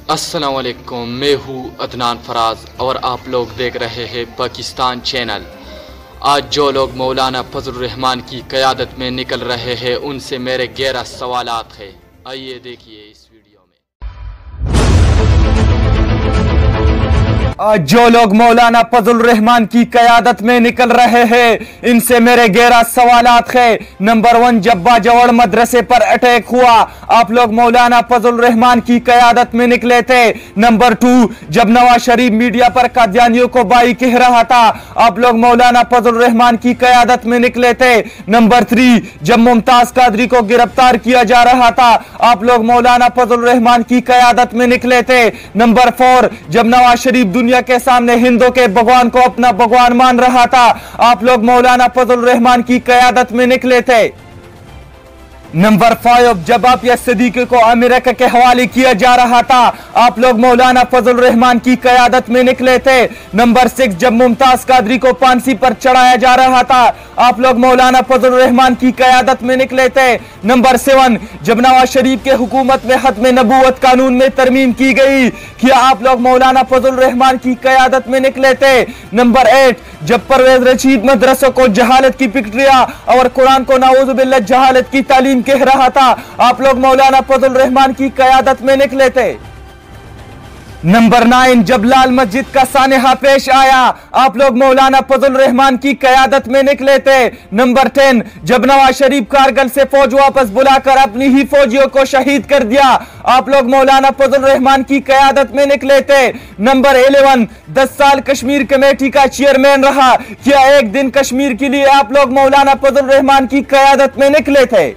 अस्सलाम वालेकुम, मैं हूँ अदनान फराज और आप लोग देख रहे हैं पाकिस्तान चैनल। आज जो लोग मौलाना फजल रहमान की क़यादत में निकल रहे हैं उनसे मेरे 11 सवालात हैं। आइए देखिए इस वीडियो में। आज जो लोग मौलाना फजल रहमान की क़यादत में निकल रहे हैं इनसे मेरे 11 सवालात हैं। नंबर 1, जब बाजवड़ मदरसे पर अटैक हुआ आप लोग मौलाना फजल रहमान की क़यादत में निकले थे। नंबर 2, जब नवाज शरीफ मीडिया पर कादियानियों को बाई कह रहा था आप लोग मौलाना फजल रहमान की क़यादत में निकले थे। नंबर 3, जब मुमताज कादरी को गिरफ्तार किया जा रहा था आप लोग मौलाना फजल रहमान की क़यादत में निकले थे। नंबर 4, जब नवाज शरीफ दुनिया के सामने हिंदुओं के भगवान को अपना भगवान मान रहा था आप लोग मौलाना फजल रहमान की क़यादत में निकले थे। नंबर 5, जब आप सिद्दीकी को अमेरिका के हवाले किया जा रहा था आप लोग मौलाना फजल रहमान की क़यादत में निकले थे। नंबर 6, जब मुमताज कादरी को फांसी पर चढ़ाया जा रहा था आप लोग मौलाना फजल रहमान की क़यादत में निकले थे। नंबर 7, जब नवाज शरीफ के हुकूमत में खत्म नबूवत कानून में तरमीम की गई क्या आप लोग मौलाना फजल रहमान की क़यादत में निकले थे। नंबर 8, जब परवेज रशीद मदरसों को जहालत की पिक्चरिया और कुरान को नाऊज़ुबिल्लाह जहालत की तालीम कह रहा था आप लोग मौलाना फजल रहमान की क़यादत में निकले थे। नंबर 9, जब लाल मस्जिद का सानेहा पेश आया आप लोग मौलाना फजल रहमान की क़यादत में निकले थे। नंबर 10, जब नवाज शरीफ कारगिल से फौज वापस बुलाकर अपनी ही फौजियों को शहीद कर दिया आप लोग मौलाना फजल रहमान की क़यादत में निकले थे। नंबर 11, 10 साल कश्मीर कमेटी का चेयरमैन रहा क्या एक दिन कश्मीर के लिए आप लोग मौलाना फजल रहमान की क़यादत में निकले थे।